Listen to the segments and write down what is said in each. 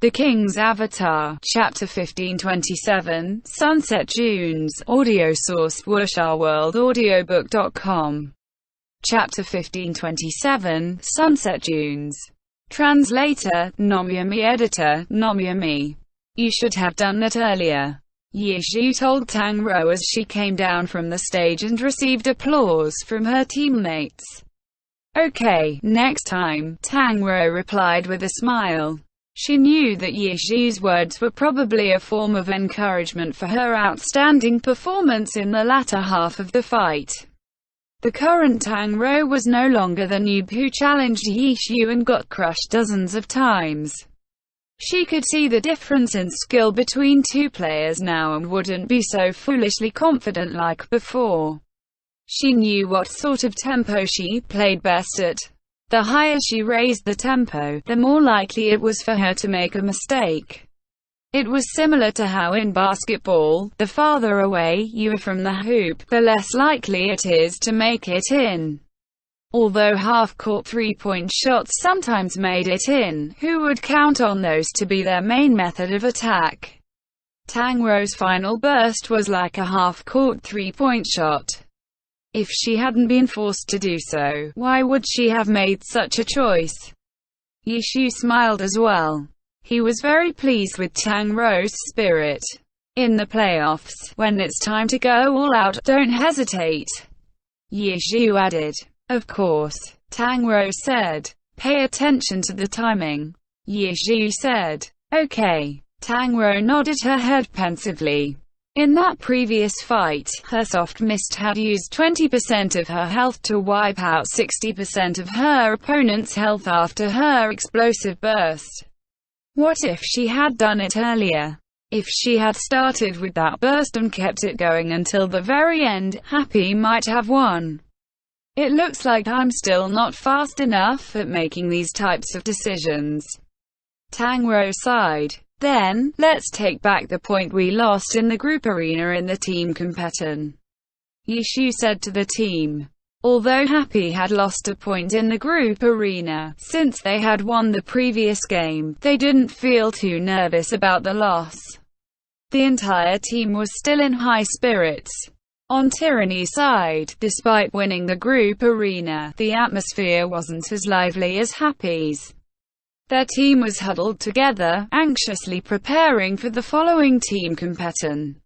The King's Avatar, Chapter 1527, Sunset Dunes, audio source, wusharworldaudiobook.com. Chapter 1527, Sunset Dunes. Translator, Nomyami. Editor, Nomyami. You should have done that earlier, Yizhu told Tang Rou as she came down from the stage and received applause from her teammates. Okay, next time, Tang Rou replied with a smile. She knew that Yizhu's words were probably a form of encouragement for her outstanding performance in the latter half of the fight. The current Tang Rou was no longer the noob who challenged Yizhu and got crushed dozens of times. She could see the difference in skill between two players now and wouldn't be so foolishly confident like before. She knew what sort of tempo she played best at. The higher she raised the tempo, the more likely it was for her to make a mistake. It was similar to how in basketball, the farther away you are from the hoop, the less likely it is to make it in. Although half-court three-point shots sometimes made it in, who would count on those to be their main method of attack? Tang Rou's final burst was like a half-court three-point shot. If she hadn't been forced to do so, why would she have made such a choice? Yizhu smiled as well. He was very pleased with Tang Rou's spirit. In the playoffs, when it's time to go all out, don't hesitate, Yizhu added. Of course, Tang Rou said. Pay attention to the timing, Yizhu said. Okay. Tang Rou nodded her head pensively. In that previous fight, her soft mist had used 20% of her health to wipe out 60% of her opponent's health after her explosive burst. What if she had done it earlier? If she had started with that burst and kept it going until the very end, Happy might have won. It looks like I'm still not fast enough at making these types of decisions, Tang Rou sighed. Then, let's take back the point we lost in the group arena in the team competition, Yizhu said to the team. Although Happy had lost a point in the group arena, since they had won the previous game, they didn't feel too nervous about the loss. The entire team was still in high spirits. On Tyranny's side, despite winning the group arena, the atmosphere wasn't as lively as Happy's. Their team was huddled together, anxiously preparing for the following team competition.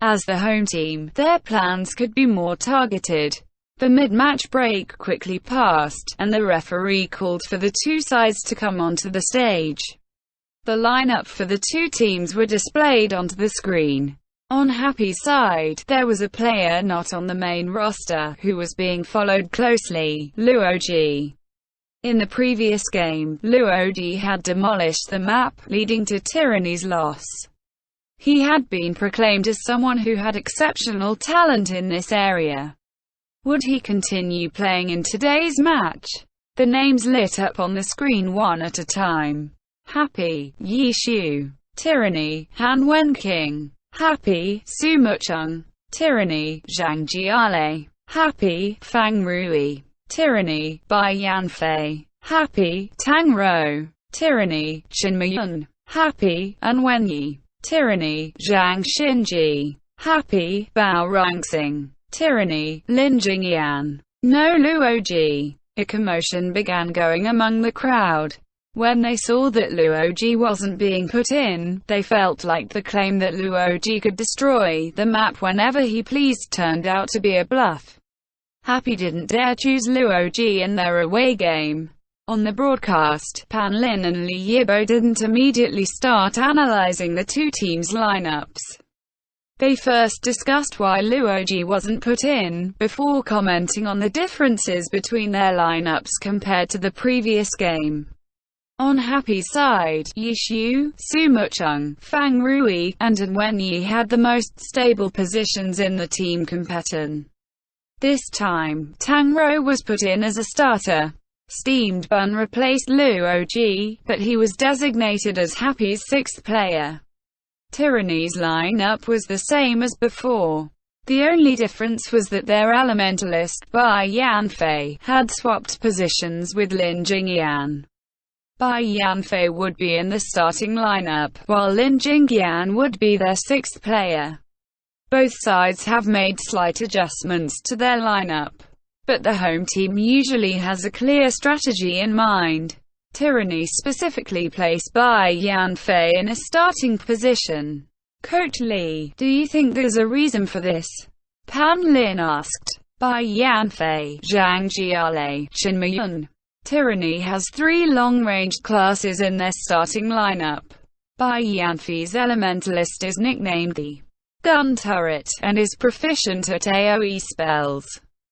As the home team, their plans could be more targeted. The mid-match break quickly passed, and the referee called for the two sides to come onto the stage. The lineup for the two teams were displayed onto the screen. On Happy's side, there was a player not on the main roster, who was being followed closely, Luoji. In the previous game, Luoji had demolished the map, leading to Tyranny's loss. He had been proclaimed as someone who had exceptional talent in this area. Would he continue playing in today's match? The names lit up on the screen one at a time. Happy, Yizhu. Tyranny, Han Wenqing. Happy, Su Mucheng. Tyranny, Zhang Jiale. Happy, Fang Rui. Tyranny, Bai Yanfei. Happy, Tang Rou. Tyranny, Qin Miyun. Happy, An Wenyi. Tyranny, Zhang Xinji. Happy, Bao Rangxing. Tyranny, Lin Jingyan. No Luoji. A commotion began going among the crowd. When they saw that Luoji wasn't being put in, they felt like the claim that Luoji could destroy the map whenever he pleased turned out to be a bluff. Happy didn't dare choose Luoji in their away game. On the broadcast, Pan Lin and Li Yibo didn't immediately start analyzing the two teams' lineups. They first discussed why Luoji wasn't put in, before commenting on the differences between their lineups compared to the previous game. On Happy's side, Yizhu, Su Mucheng, Fang Rui, and An Wenyi had the most stable positions in the team competition. This time, Tang Rou was put in as a starter. Steamed Bun replaced Luoji, but he was designated as Happy's sixth player. Tyranny's lineup was the same as before. The only difference was that their elementalist, Bai Yanfei, had swapped positions with Lin Jingyan. Bai Yanfei would be in the starting lineup, while Lin Jingyan would be their sixth player. Both sides have made slight adjustments to their lineup, but the home team usually has a clear strategy in mind. Tyranny specifically placed Bai Yanfei in a starting position. Coach Lee, do you think there's a reason for this? Pan Lin asked. Bai Yanfei, Zhang Jiale, Qin Miyun. Tyranny has three long-ranged classes in their starting lineup. Bai Yanfei's Elementalist is nicknamed the Gun Turret, and is proficient at AoE spells.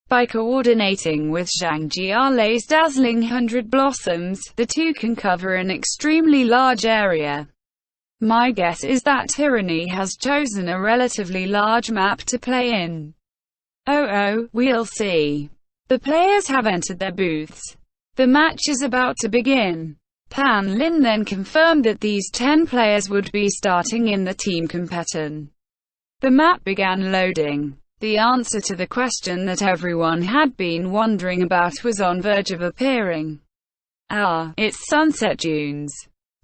By coordinating with Zhang Jiale's dazzling 100 Blossoms, the two can cover an extremely large area. My guess is that Tyranny has chosen a relatively large map to play in. Oh, we'll see. The players have entered their booths. The match is about to begin. Pan Lin then confirmed that these 10 players would be starting in the team competition. The map began loading. The answer to the question that everyone had been wondering about was on verge of appearing. It's Sunset Dunes.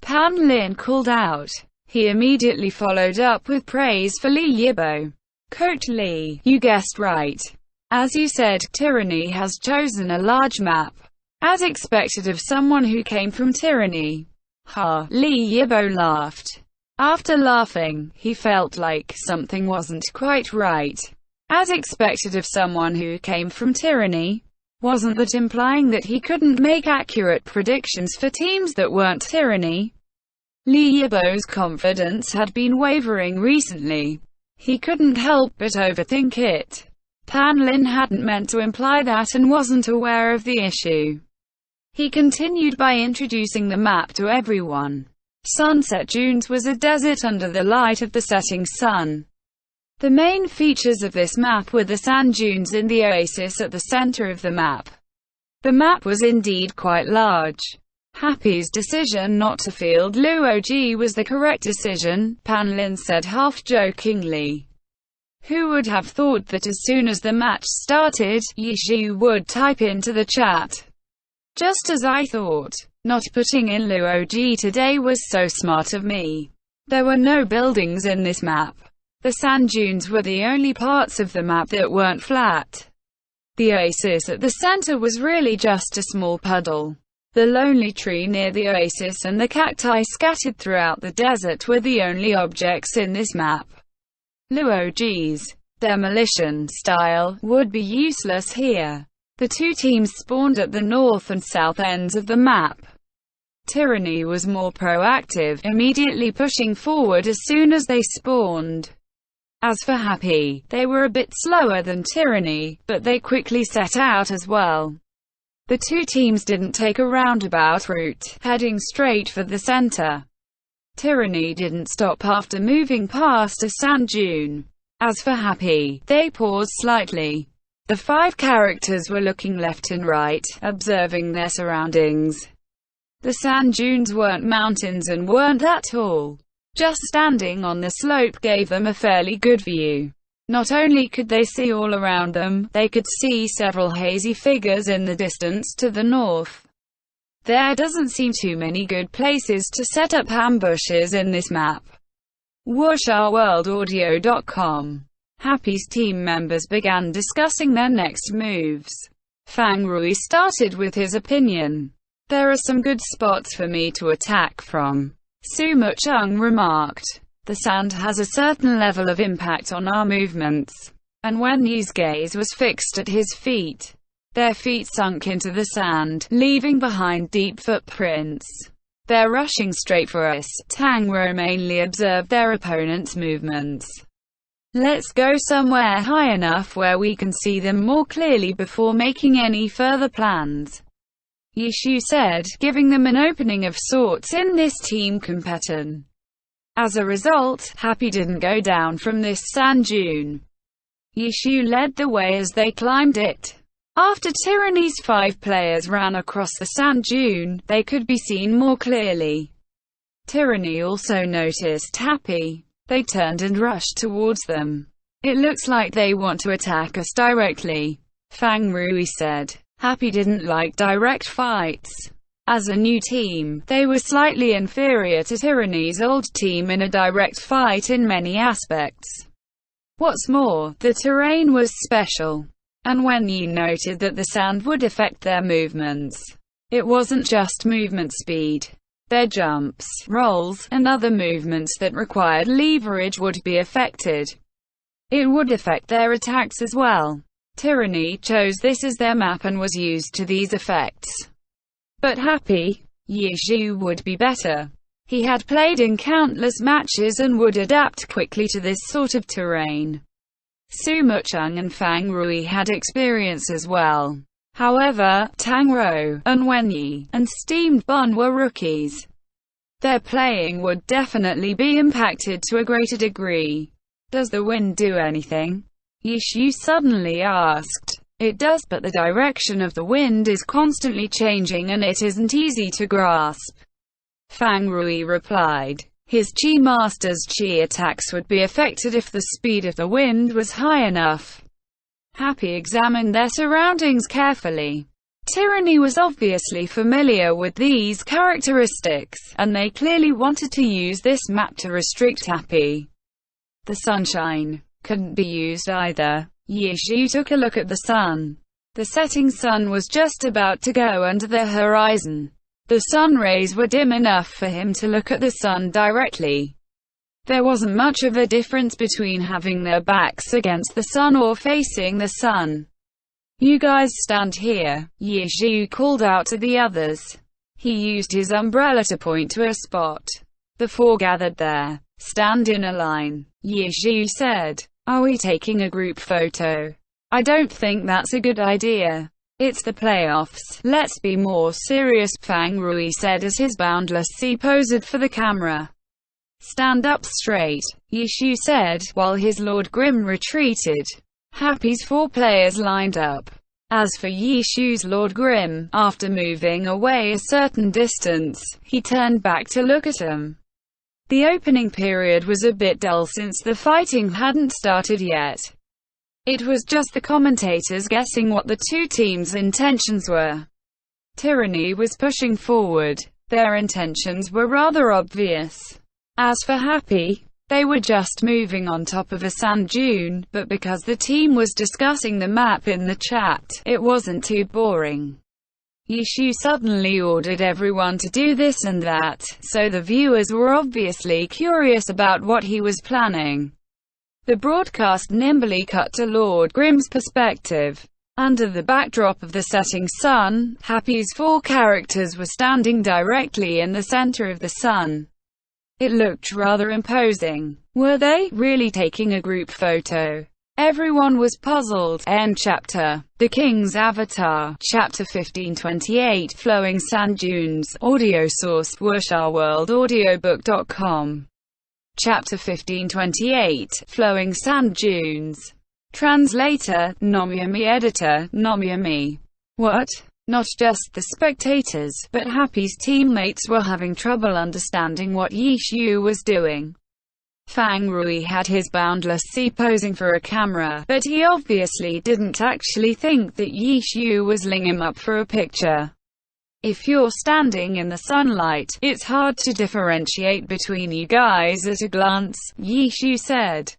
Pan Lin called out. He immediately followed up with praise for Li Yibo. Coach Lee, you guessed right. As you said, Tyranny has chosen a large map. As expected of someone who came from Tyranny. Li Yibo laughed. After laughing, he felt like something wasn't quite right. As expected of someone who came from Tyranny. Wasn't that implying that he couldn't make accurate predictions for teams that weren't Tyranny? Li Yibo's confidence had been wavering recently. He couldn't help but overthink it. Pan Lin hadn't meant to imply that and wasn't aware of the issue. He continued by introducing the map to everyone. Sunset Dunes was a desert under the light of the setting sun. The main features of this map were the sand dunes in the oasis at the center of the map. The map was indeed quite large. Happy's decision not to field Luoji was the correct decision, Pan Lin said half-jokingly. Who would have thought that as soon as the match started, Yishu would type into the chat. Just as I thought. Not putting in Luoji today was so smart of me. There were no buildings in this map. The sand dunes were the only parts of the map that weren't flat. The oasis at the center was really just a small puddle. The lonely tree near the oasis and the cacti scattered throughout the desert were the only objects in this map. Luoji's demolition style would be useless here. The two teams spawned at the north and south ends of the map. Tyranny was more proactive, immediately pushing forward as soon as they spawned. As for Happy, they were a bit slower than Tyranny, but they quickly set out as well. The two teams didn't take a roundabout route, heading straight for the center. Tyranny didn't stop after moving past a sand dune. As for Happy, they paused slightly. The 5 characters were looking left and right, observing their surroundings. The sand dunes weren't mountains and weren't that tall. Just standing on the slope gave them a fairly good view. Not only could they see all around them, they could see several hazy figures in the distance to the north. There doesn't seem too many good places to set up ambushes in this map. Wuxia Happy's team members began discussing their next moves. Fang Rui started with his opinion. There are some good spots for me to attack from. Su Mucheng remarked. The sand has a certain level of impact on our movements. And when Yu's gaze was fixed at his feet, their feet sunk into the sand, leaving behind deep footprints. They're rushing straight for us. Tang Ro mainly observed their opponent's movements. Let's go somewhere high enough where we can see them more clearly before making any further plans. Yishu said, giving them an opening of sorts in this team competition. As a result, Happy didn't go down from this sand dune. Yishu led the way as they climbed it. After Tyranny's 5 players ran across the sand dune, they could be seen more clearly. Tyranny also noticed Happy. They turned and rushed towards them. It looks like they want to attack us directly, Fang Rui said. Happy didn't like direct fights. As a new team, they were slightly inferior to Tyranny's old team in a direct fight in many aspects. What's more, the terrain was special. And when Yi noted that the sand would affect their movements, it wasn't just movement speed. Their jumps, rolls, and other movements that required leverage would be affected. It would affect their attacks as well. Tyranny chose this as their map and was used to these effects. But Happy Yizhu would be better. He had played in countless matches and would adapt quickly to this sort of terrain. Su Mucheng and Fang Rui had experience as well. However, Tang Rou, and Wen Yi, and Steamed Bun were rookies. Their playing would definitely be impacted to a greater degree. Does the wind do anything? Yishu suddenly asked. It does, but the direction of the wind is constantly changing and it isn't easy to grasp. Fang Rui replied. His Qi Master's Qi attacks would be affected if the speed of the wind was high enough. Happy examined their surroundings carefully. Tyranny was obviously familiar with these characteristics, and they clearly wanted to use this map to restrict Happy. The sunshine couldn't be used either. Yizhu took a look at the sun. The setting sun was just about to go under the horizon. The sun rays were dim enough for him to look at the sun directly. There wasn't much of a difference between having their backs against the sun or facing the sun. You guys stand here, Yizhu called out to the others. He used his umbrella to point to a spot. The four gathered there. Stand in a line, Yizhu said. Are we taking a group photo? I don't think that's a good idea. It's the playoffs. Let's be more serious, Fang Rui said as his Boundless Sea posed for the camera. Stand up straight, Yishu said, while his Lord Grim retreated. Happy's four players lined up. As for Yishu's Lord Grim, after moving away a certain distance, he turned back to look at him. The opening period was a bit dull since the fighting hadn't started yet. It was just the commentators guessing what the two teams' intentions were. Tyranny was pushing forward. Their intentions were rather obvious. As for Happy, they were just moving on top of a sand dune, but because the team was discussing the map in the chat, it wasn't too boring. Yishu suddenly ordered everyone to do this and that, so the viewers were obviously curious about what he was planning. The broadcast nimbly cut to Lord Grim's perspective. Under the backdrop of the setting sun, Happy's four characters were standing directly in the center of the sun. It looked rather imposing. Were they really taking a group photo? Everyone was puzzled. End chapter. The King's Avatar. Chapter 1528. Flowing Sand Dunes. Audio source wuxia-world-audiobook.com. Chapter 1528. Flowing Sand Dunes. Translator, Nomyami. Editor, Nomyami. What? Not just the spectators, but Happy's teammates were having trouble understanding what Yishu was doing. Fang Rui had his Boundless Sea posing for a camera, but he obviously didn't actually think that Yishu was lining him up for a picture. If you're standing in the sunlight, it's hard to differentiate between you guys at a glance, Yishu said.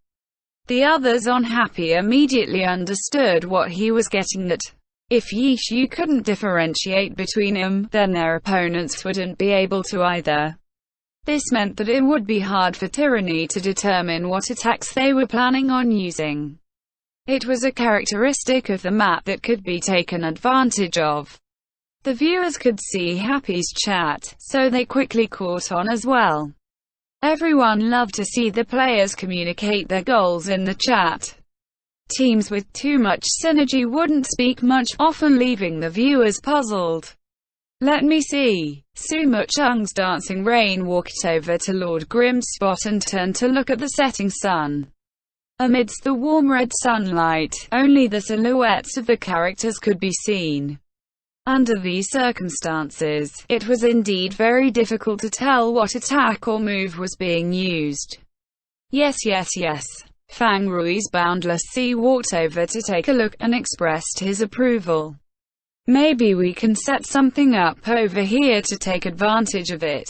The others on Happy immediately understood what he was getting at. If Yishu couldn't differentiate between them, then their opponents wouldn't be able to either. This meant that it would be hard for Tyranny to determine what attacks they were planning on using. It was a characteristic of the map that could be taken advantage of. The viewers could see Happy's chat, so they quickly caught on as well. Everyone loved to see the players communicate their goals in the chat. Teams with too much synergy wouldn't speak much, often leaving the viewers puzzled. Let me see. Su Mucheng's dancing rain walked over to Lord Grim's spot and turned to look at the setting sun. Amidst the warm red sunlight, only the silhouettes of the characters could be seen. Under these circumstances, it was indeed very difficult to tell what attack or move was being used. Yes. Fang Rui's Boundless Sea walked over to take a look, and expressed his approval. Maybe we can set something up over here to take advantage of it.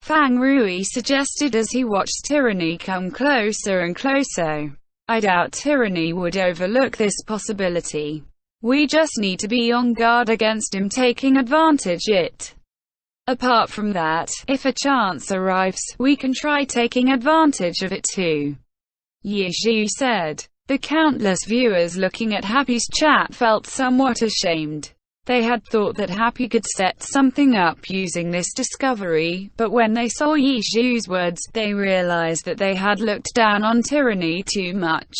Fang Rui suggested as he watched Tyranny come closer and closer. I doubt Tyranny would overlook this possibility. We just need to be on guard against him taking advantage it. Apart from that, if a chance arrives, we can try taking advantage of it too. Yizhu said. The countless viewers looking at Happy's chat felt somewhat ashamed. They had thought that Happy could set something up using this discovery, but when they saw Yizhu's words, they realized that they had looked down on Tyranny too much.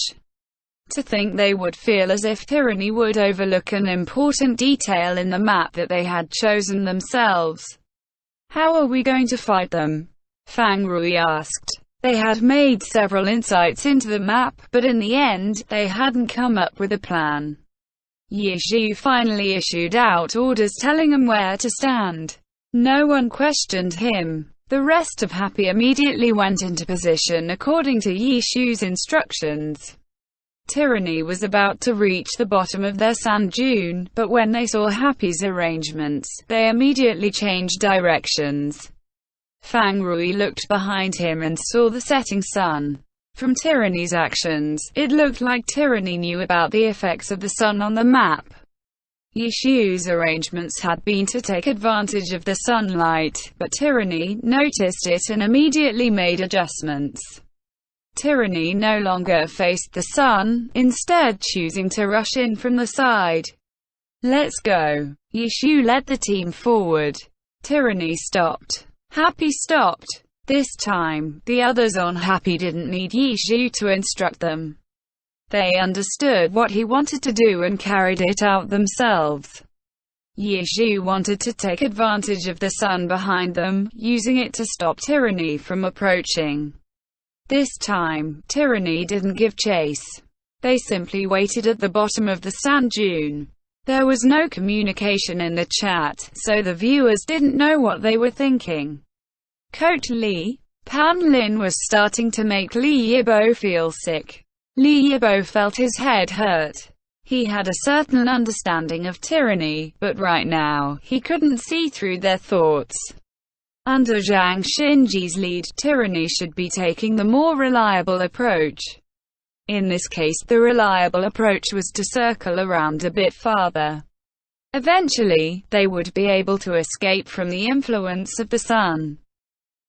To think they would feel as if Tyranny would overlook an important detail in the map that they had chosen themselves. How are we going to fight them? Fang Rui asked. They had made several insights into the map, but in the end, they hadn't come up with a plan. Yizhu finally issued out orders telling them where to stand. No one questioned him. The rest of Happy immediately went into position according to Yizhu's instructions. Tyranny was about to reach the bottom of their sand dune, but when they saw Happy's arrangements, they immediately changed directions. Fang Rui looked behind him and saw the setting sun. From Tyranny's actions, it looked like Tyranny knew about the effects of the sun on the map. Yizhu's arrangements had been to take advantage of the sunlight, but Tyranny noticed it and immediately made adjustments. Tyranny no longer faced the sun, instead choosing to rush in from the side. Let's go. Yizhu led the team forward. Tyranny stopped. Happy stopped. This time, the others on Happy didn't need Yizhu to instruct them. They understood what he wanted to do and carried it out themselves. Yizhu wanted to take advantage of the sun behind them, using it to stop Tyranny from approaching. This time, Tyranny didn't give chase. They simply waited at the bottom of the sand dune. There was no communication in the chat, so the viewers didn't know what they were thinking. Coach Li. Pan Lin was starting to make Li Yibo feel sick. Li Yibo felt his head hurt. He had a certain understanding of Tyranny, but right now, he couldn't see through their thoughts. Under Zhang Xinji's lead, Tyranny should be taking the more reliable approach. In this case, the reliable approach was to circle around a bit farther. Eventually, they would be able to escape from the influence of the sun.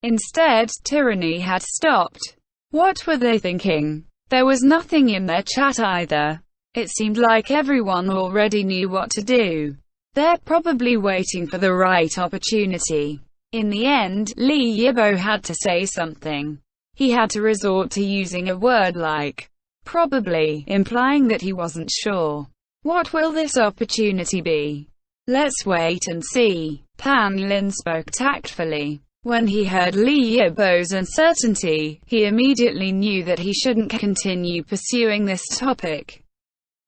Instead, Tyranny had stopped. What were they thinking? There was nothing in their chat either. It seemed like everyone already knew what to do. They're probably waiting for the right opportunity. In the end, Li Yibo had to say something. He had to resort to using a word like probably, implying that he wasn't sure. What will this opportunity be? Let's wait and see. Pan Lin spoke tactfully. When he heard Li Yibo's uncertainty, he immediately knew that he shouldn't continue pursuing this topic.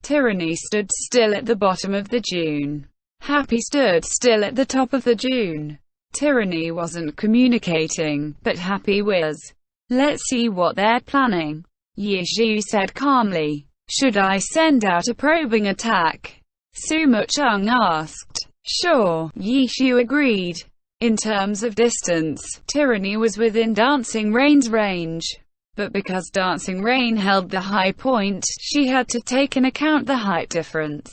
Tyranny stood still at the bottom of the dune. Happy stood still at the top of the dune. Tyranny wasn't communicating, but Happy was. Let's see what they're planning. Yizhu said calmly. Should I send out a probing attack? Suma Chung asked. Sure, Yizhu agreed. In terms of distance, Tyranny was within Dancing Rain's range. But because Dancing Rain held the high point, she had to take into account the height difference.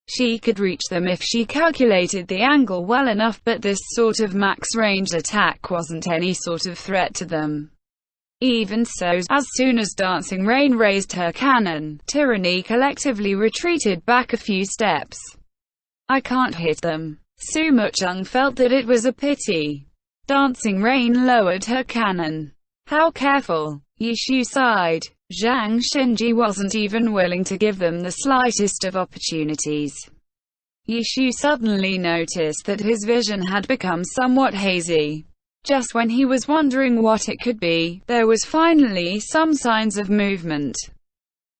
She could reach them if she calculated the angle well enough, but this sort of max-range attack wasn't any sort of threat to them. Even so, as soon as Dancing Rain raised her cannon, Tyranny collectively retreated back a few steps. I can't hit them. Suma Chung felt that it was a pity. Dancing Rain lowered her cannon. How careful. Yizhu sighed. Zhang Xinji wasn't even willing to give them the slightest of opportunities. Yizhu suddenly noticed that his vision had become somewhat hazy. Just when he was wondering what it could be, there was finally some signs of movement.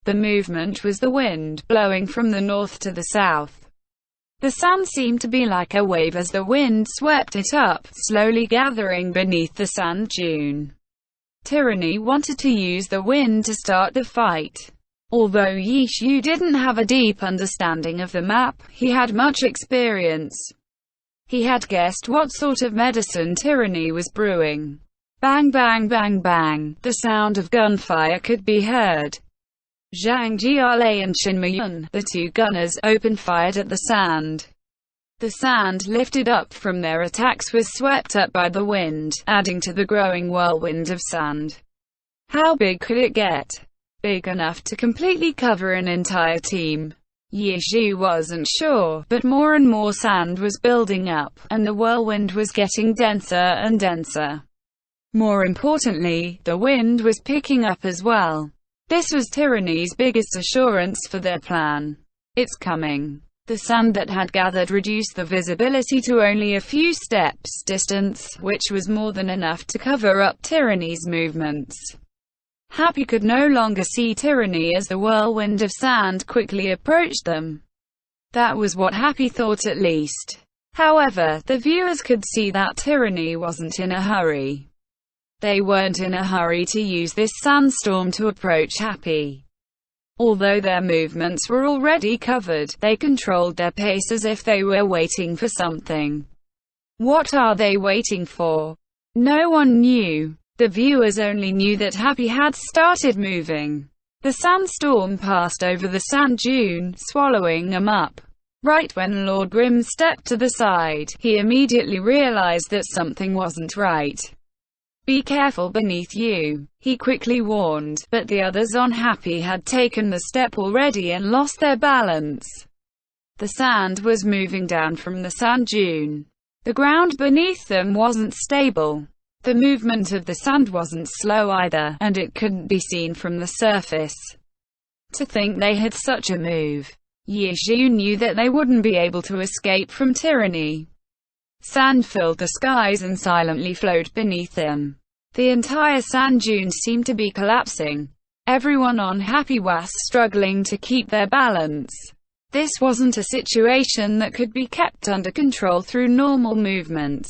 The movement was the wind, blowing from the north to the south. The sand seemed to be like a wave as the wind swept it up, slowly gathering beneath the sand dune. Tyranny wanted to use the wind to start the fight. Although Yishu didn't have a deep understanding of the map, he had much experience. He had guessed what sort of medicine tyranny was brewing. Bang bang bang bang, the sound of gunfire could be heard. Zhang Jialei and Qin Miyun, the two gunners, open-fired at the sand. The sand lifted up from their attacks was swept up by the wind, adding to the growing whirlwind of sand. How big could it get? Big enough to completely cover an entire team. Yishu wasn't sure, but more and more sand was building up, and the whirlwind was getting denser and denser. More importantly, the wind was picking up as well. This was tyranny's biggest assurance for their plan. It's coming. The sand that had gathered reduced the visibility to only a few steps distance, which was more than enough to cover up tyranny's movements. Happy could no longer see tyranny as the whirlwind of sand quickly approached them. That was what Happy thought at least. However, the viewers could see that tyranny wasn't in a hurry. They weren't in a hurry to use this sandstorm to approach Happy. Although their movements were already covered, they controlled their pace as if they were waiting for something. What are they waiting for? No one knew. The viewers only knew that Happy had started moving. The sandstorm passed over the sand dune, swallowing them up. Right when Lord Grimm stepped to the side, he immediately realized that something wasn't right. Be careful beneath you, he quickly warned, but the others on Happy had taken the step already and lost their balance. The sand was moving down from the sand dune. The ground beneath them wasn't stable. The movement of the sand wasn't slow either, and it couldn't be seen from the surface. To think they had such a move. Yishu knew that they wouldn't be able to escape from tyranny. Sand filled the skies and silently flowed beneath them. The entire sand dune seemed to be collapsing. Everyone on Happy was struggling to keep their balance. This wasn't a situation that could be kept under control through normal movements.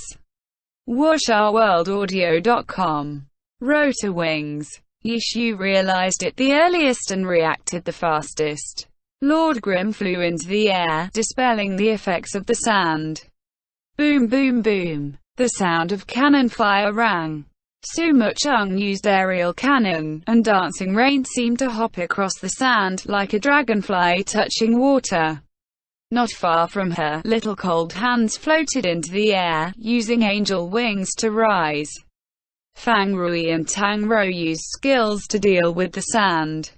WuxRWorldAudio.com. Rotor wings. Yishu realized it the earliest and reacted the fastest. Lord Grimm flew into the air, dispelling the effects of the sand. Boom boom boom. The sound of cannon fire rang. Su Mucheng used aerial cannon, and dancing rain seemed to hop across the sand, like a dragonfly touching water. Not far from her, little cold hands floated into the air, using angel wings to rise. Fang Rui and Tang Rou used skills to deal with the sand.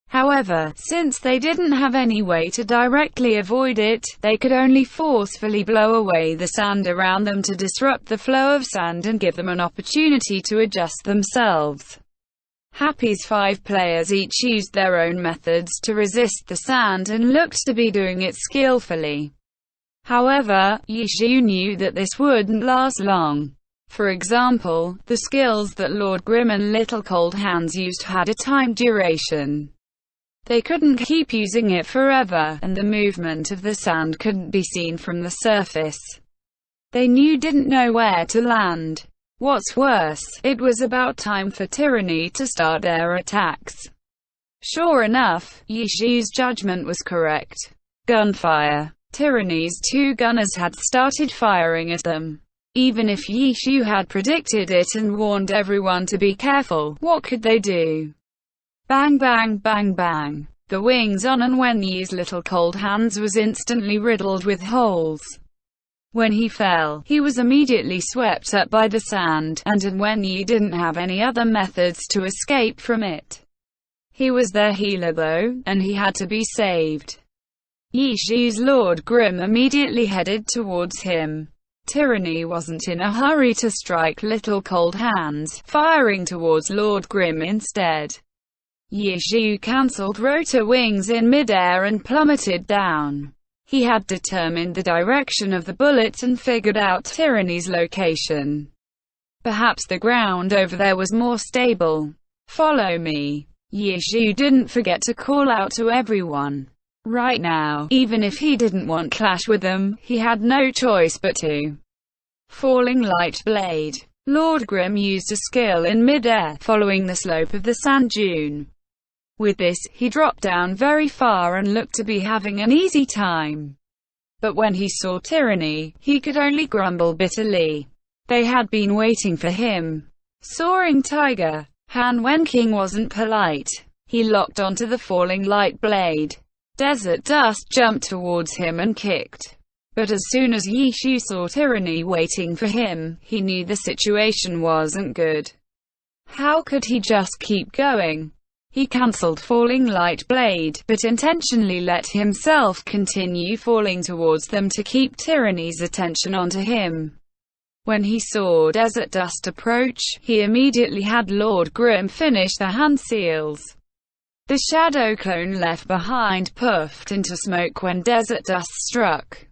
However, since they didn't have any way to directly avoid it, they could only forcefully blow away the sand around them to disrupt the flow of sand and give them an opportunity to adjust themselves. Happy's 5 players each used their own methods to resist the sand and looked to be doing it skillfully. However, Yishu knew that this wouldn't last long. For example, the skills that Lord Grimm and Little Cold Hands used had a time duration. They couldn't keep using it forever, and the movement of the sand couldn't be seen from the surface. They didn't know where to land. What's worse, it was about time for tyranny to start their attacks. Sure enough, Yishu's judgment was correct. Gunfire. Tyranny's 2 gunners had started firing at them. Even if Yishu had predicted it and warned everyone to be careful, what could they do? Bang bang bang bang. The wings on Wenyi's Little Cold Hands was instantly riddled with holes. When he fell, he was immediately swept up by the sand, and Wenyi didn't have any other methods to escape from it. He was their healer though, and he had to be saved. Yishu's Lord Grimm immediately headed towards him. Tyranny wasn't in a hurry to strike Little Cold Hands, firing towards Lord Grimm instead. Yishu cancelled rotor wings in midair and plummeted down. He had determined the direction of the bullets and figured out Tyranny's location. Perhaps the ground over there was more stable. Follow me. Yishu didn't forget to call out to everyone. Right now, even if he didn't want clash with them, he had no choice but to. Falling light blade. Lord Grimm used a skill in mid-air, following the slope of the sand dune. With this, he dropped down very far and looked to be having an easy time. But when he saw tyranny, he could only grumble bitterly. They had been waiting for him. Soaring tiger. Han Wenking wasn't polite. He locked onto the falling light blade. Desert Dust jumped towards him and kicked. But as soon as Yishu saw tyranny waiting for him, he knew the situation wasn't good. How could he just keep going? He cancelled falling light blade, but intentionally let himself continue falling towards them to keep tyranny's attention onto him. When he saw Desert Dust approach, he immediately had Lord Grim finish the hand seals. The shadow clone left behind puffed into smoke when Desert Dust struck.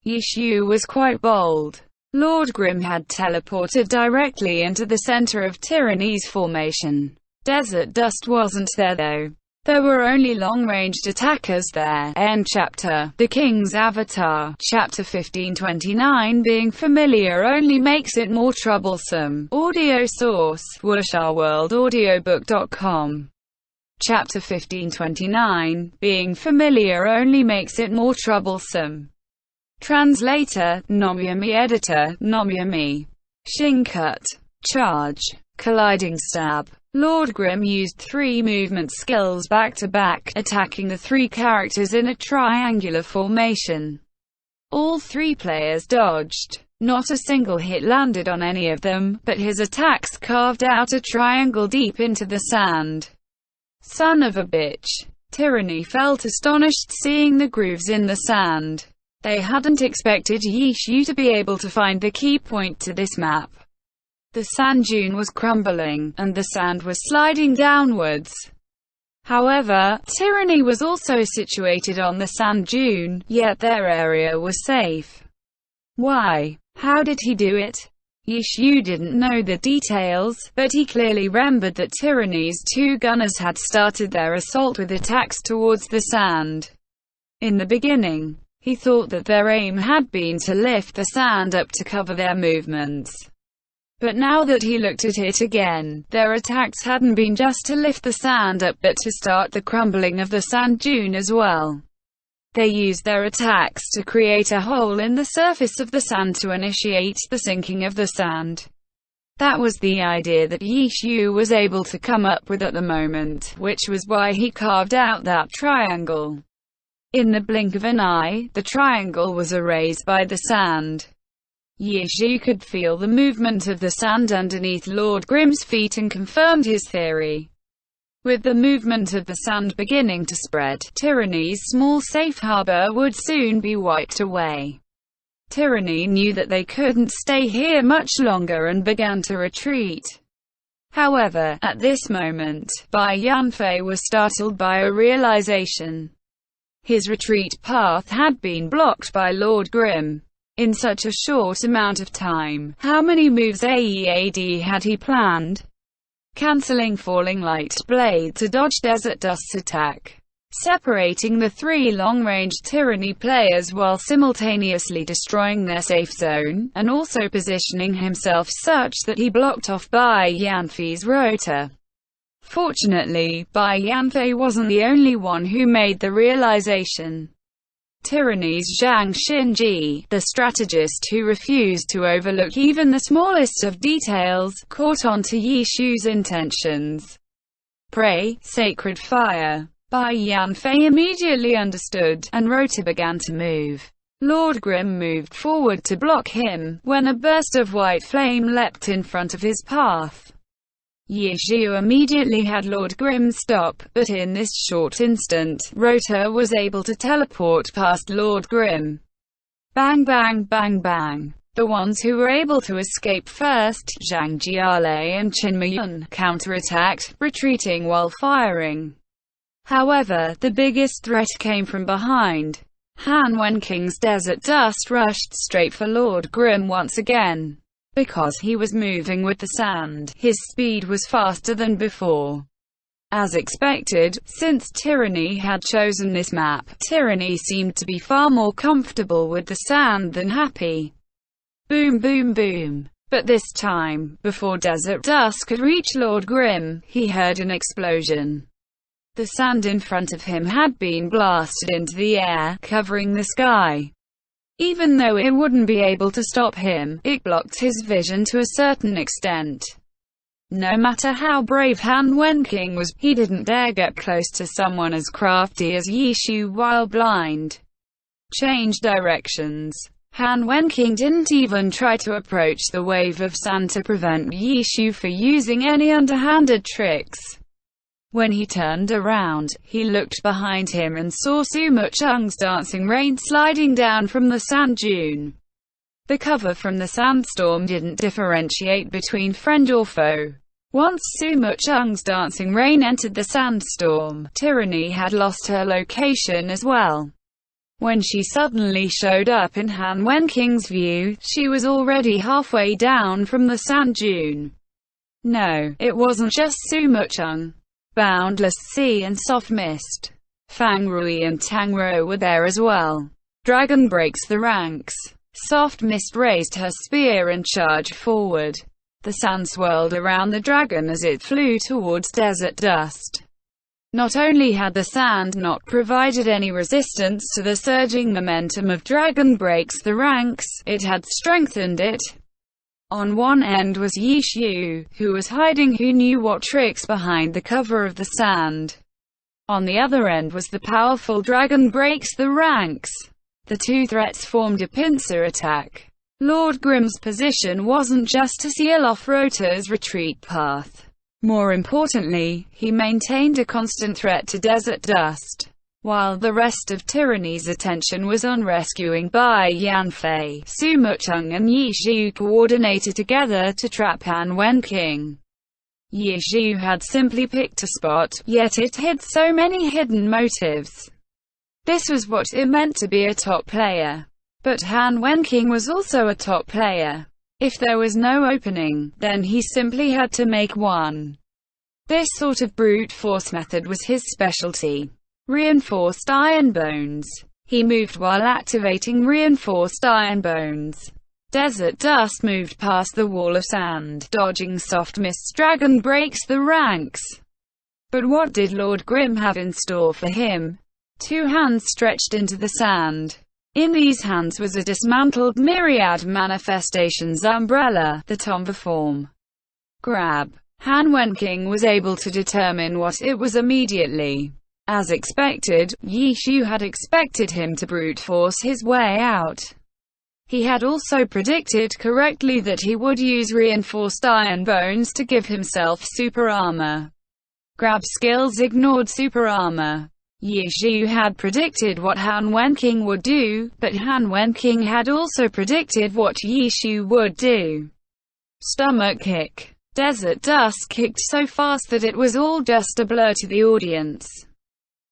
Yishu was quite bold. Lord Grim had teleported directly into the center of tyranny's formation. Desert Dust wasn't there though. There were only long-ranged attackers there. End chapter. The King's Avatar. Chapter 1529. Being familiar only makes it more troublesome. Audio source: WoolsharWorldAudiobook.com. Chapter 1529. Being familiar only makes it more troublesome. Translator: Nomyami. Editor: Nomyami. Shincut. Charge. Colliding stab. Lord Grim used 3 movement skills back-to-back, attacking the 3 characters in a triangular formation. All 3 players dodged. Not a single hit landed on any of them, but his attacks carved out a triangle deep into the sand. Son of a bitch. Tyranny felt astonished seeing the grooves in the sand. They hadn't expected Yishu to be able to find the key point to this map. The sand dune was crumbling, and the sand was sliding downwards. However, tyranny was also situated on the sand dune, yet their area was safe. Why? How did he do it? Yishu didn't know the details, but he clearly remembered that tyranny's 2 gunners had started their assault with attacks towards the sand. In the beginning, he thought that their aim had been to lift the sand up to cover their movements. But now that he looked at it again, their attacks hadn't been just to lift the sand up but to start the crumbling of the sand dune as well. They used their attacks to create a hole in the surface of the sand to initiate the sinking of the sand. That was the idea that Yishu was able to come up with at the moment, which was why he carved out that triangle. In the blink of an eye, the triangle was erased by the sand. Yishu could feel the movement of the sand underneath Lord Grim's feet and confirmed his theory. With the movement of the sand beginning to spread, tyranny's small safe harbor would soon be wiped away. Tyranny knew that they couldn't stay here much longer and began to retreat. However, at this moment, Bai Yanfei was startled by a realization. His retreat path had been blocked by Lord Grim. In such a short amount of time, how many moves AEAD had he planned? Cancelling falling light blade to dodge Desert Dust's attack. Separating the 3 long-range tyranny players while simultaneously destroying their safe zone, and also positioning himself such that he blocked off Bai Yanfei's rotor. Fortunately, Bai Yanfei wasn't the only one who made the realization. Tyranny's Zhang Xinji, the strategist who refused to overlook even the smallest of details, caught on to Yishu's intentions. Pray, sacred fire. Bai Yanfei immediately understood, and rotor began to move. Lord Grim moved forward to block him, when a burst of white flame leapt in front of his path. Yishu immediately had Lord Grim stop, but in this short instant, Rotor was able to teleport past Lord Grim. Bang bang bang bang. The ones who were able to escape first, Zhang Jiale and Qin Miyun, counterattacked, retreating while firing. However, the biggest threat came from behind. Han Wenking's Desert Dust rushed straight for Lord Grim once again. Because he was moving with the sand, his speed was faster than before. As expected, since Tyranny had chosen this map, Tyranny seemed to be far more comfortable with the sand than happy. Boom boom boom. But this time, before Desert Dust could reach Lord Grim, he heard an explosion. The sand in front of him had been blasted into the air, covering the sky. Even though it wouldn't be able to stop him, it blocked his vision to a certain extent. No matter how brave Han Wenqing was, he didn't dare get close to someone as crafty as Yi Shu while blind. Change directions. Han Wenqing didn't even try to approach the wave of sand to prevent Yi Shu from using any underhanded tricks. When he turned around, he looked behind him and saw Sumo Chung's dancing rain sliding down from the sand dune. The cover from the sandstorm didn't differentiate between friend or foe. Once Sumo Chung's dancing rain entered the sandstorm, Tyranny had lost her location as well. When she suddenly showed up in Han Wenqing's view, she was already halfway down from the sand dune. No, it wasn't just Sumo Chung. Boundless Sea and Soft Mist, Fang Rui and Tang Ro were there as well. Dragon breaks the ranks. Soft Mist raised her spear and charged forward. The sand swirled around the dragon as it flew towards Desert Dust. Not only had the sand not provided any resistance to the surging momentum of Dragon breaks the ranks, it had strengthened it. On one end was Yi Shu, who was hiding who knew what tricks behind the cover of the sand. On the other end was the powerful Dragon breaks the ranks. The two threats formed a pincer attack. Lord Grimm's position wasn't just to seal off Rota's retreat path. More importantly, he maintained a constant threat to Desert Dust. While the rest of Tyranny's attention was on rescuing Bai Yanfei, Sumo Chung and Yi Shu coordinated together to trap Han Wenqing. Yi Shu had simply picked a spot, yet it hid so many hidden motives. This was what it meant to be a top player. But Han Wenqing was also a top player. If there was no opening, then he simply had to make one. This sort of brute force method was his specialty. Reinforced iron bones. He moved while activating reinforced iron bones. Desert Dust moved past the wall of sand, dodging Soft Mist's Dragon breaks the ranks. But what did Lord Grimm have in store for him? Two hands stretched into the sand. In these hands was a dismantled Myriad Manifestations umbrella, the tomba form. Grab. Han Wenqing was able to determine what it was immediately. As expected, Yi Shu had expected him to brute force his way out. He had also predicted correctly that he would use reinforced iron bones to give himself super armor. Grab skills ignored super armor. Yi Shu had predicted what Han Wenqing would do, but Han Wenqing had also predicted what Yi Shu would do. Stomach kick. Desert Dust kicked so fast that it was all just a blur to the audience.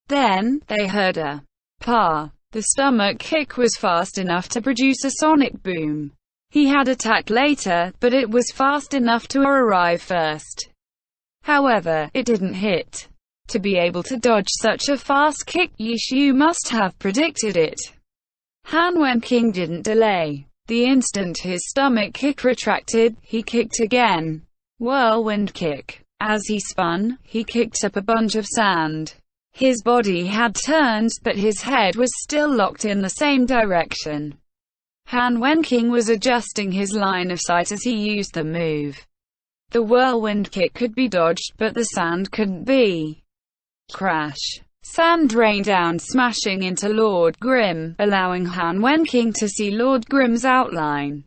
Then, they heard a pa. The stomach kick was fast enough to produce a sonic boom. He had attacked later, but it was fast enough to arrive first. However, it didn't hit. To be able to dodge such a fast kick, Yi Shu must have predicted it. Han Wenqing didn't delay. The instant his stomach kick retracted, he kicked again. Whirlwind kick. As he spun, he kicked up a bunch of sand. His body had turned, but his head was still locked in the same direction. Han Wenqing was adjusting his line of sight as he used the move. The whirlwind kick could be dodged, but the sand couldn't be. Crash. Sand rained down, smashing into Lord Grimm, allowing Han Wenqing to see Lord Grimm's outline.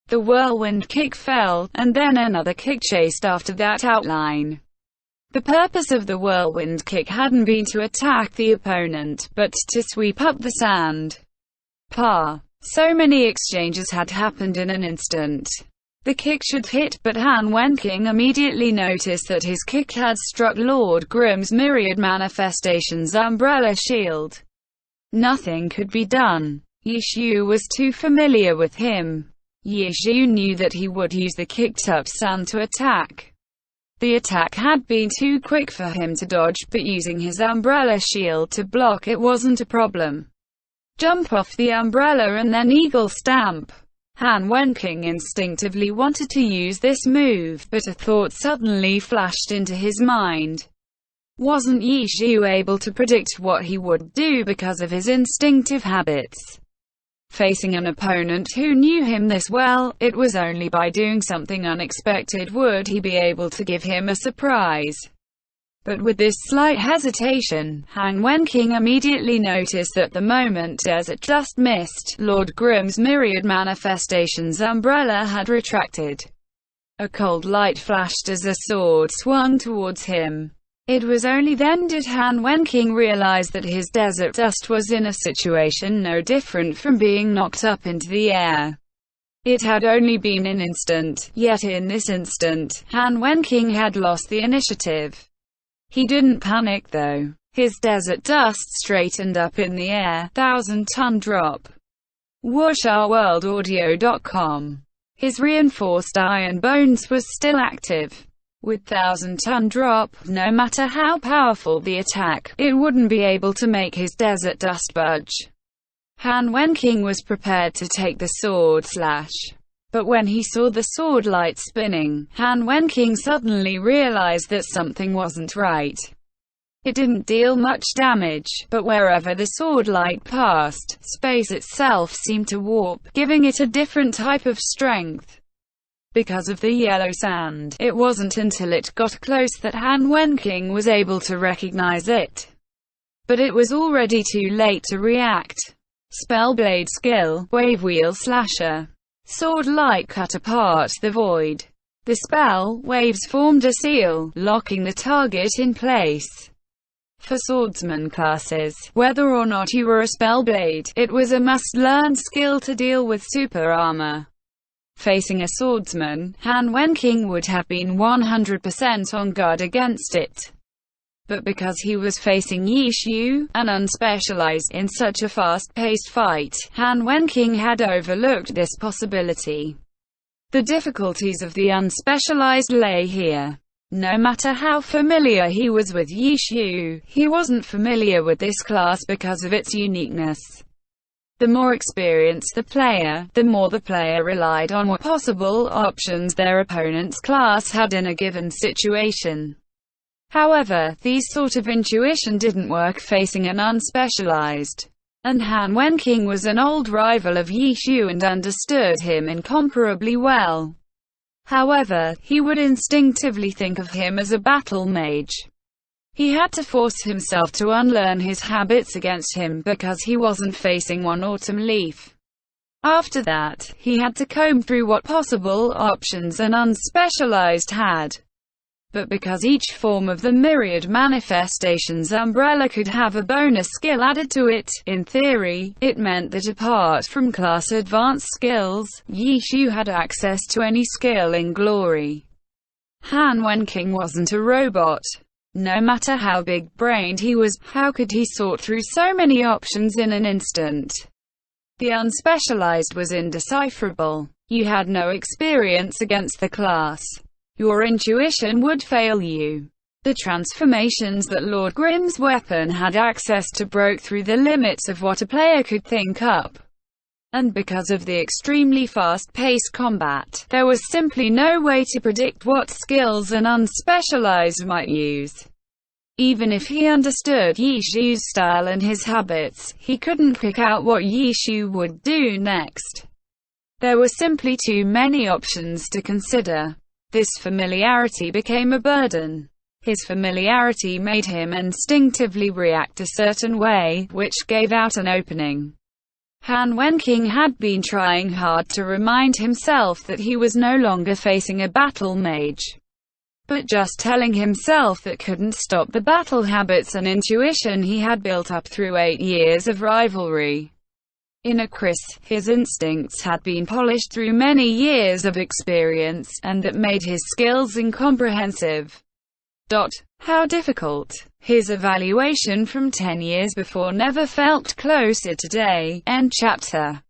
The whirlwind kick fell, and then another kick chased after that outline. The purpose of the whirlwind kick hadn't been to attack the opponent, but to sweep up the sand. Pa. So many exchanges had happened in an instant. The kick should hit, but Han Wenqing immediately noticed that his kick had struck Lord Grimm's Myriad Manifestations umbrella shield. Nothing could be done. Yi Shu was too familiar with him. Yi Shu knew that he would use the kicked-up sand to attack. The attack had been too quick for him to dodge, but using his umbrella shield to block it wasn't a problem. Jump off the umbrella and then eagle stamp. Han Wenqing instinctively wanted to use this move, but a thought suddenly flashed into his mind. Wasn't Yishu able to predict what he would do because of his instinctive habits? Facing an opponent who knew him this well, it was only by doing something unexpected would he be able to give him a surprise. But with this slight hesitation, Han Wenking immediately noticed that the moment Desert Dust missed, Lord Grimm's myriad manifestations umbrella had retracted. A cold light flashed as a sword swung towards him. It was only then did Han Wenking realize that his Desert Dust was in a situation no different from being knocked up into the air. It had only been an instant, yet in this instant, Han Wenking had lost the initiative. He didn't panic though. His Desert Dust straightened up in the air, 1,000-ton drop. WushOurWorldAudio.com. His reinforced iron bones was still active. With 1,000-ton drop, no matter how powerful the attack, it wouldn't be able to make his Desert Dust budge. Han Wenking was prepared to take the sword slash. But when he saw the sword light spinning, Han Wenking suddenly realized that something wasn't right. It didn't deal much damage, but wherever the sword light passed, space itself seemed to warp, giving it a different type of strength. Because of the yellow sand, it wasn't until it got close that Han Wenking was able to recognize it. But it was already too late to react. Spellblade skill, Wave Wheel Slasher. Sword light cut apart the void. The spell, waves formed a seal, locking the target in place. For swordsman classes, whether or not you were a spellblade, it was a must-learn skill to deal with super armor. Facing a swordsman, Han Wenking would have been 100% on guard against it. But because he was facing Yishu, an unspecialized, in such a fast-paced fight, Han Wenking had overlooked this possibility. The difficulties of the unspecialized lay here. No matter how familiar he was with Yishu, he wasn't familiar with this class because of its uniqueness. The more experienced the player, the more the player relied on what possible options their opponent's class had in a given situation. However, these sort of intuition didn't work facing an unspecialized. And Han Wenking was an old rival of Yishu and understood him incomparably well. However, he would instinctively think of him as a battle mage. He had to force himself to unlearn his habits against him because he wasn't facing one autumn leaf. After that, he had to comb through what possible options an unspecialized had. But because each form of the myriad manifestations umbrella could have a bonus skill added to it, in theory, it meant that apart from class advanced skills, Yishu had access to any skill in glory. Han Wenking wasn't a robot. No matter how big-brained he was, how could he sort through so many options in an instant? The unspecialized was indecipherable. You had no experience against the class. Your intuition would fail you. The transformations that Lord Grimm's weapon had access to broke through the limits of what a player could think up. And because of the extremely fast-paced combat, there was simply no way to predict what skills an unspecialized might use. Even if he understood Yishu's style and his habits, he couldn't pick out what Yishu would do next. There were simply too many options to consider. This familiarity became a burden. His familiarity made him instinctively react a certain way, which gave out an opening. Han Wenking had been trying hard to remind himself that he was no longer facing a battle mage. But just telling himself that couldn't stop the battle habits and intuition he had built up through 8 years of rivalry. In a Chris, his instincts had been polished through many years of experience, and that made his skills incomprehensive. How difficult. His evaluation from 10 years before never felt closer today. End chapter.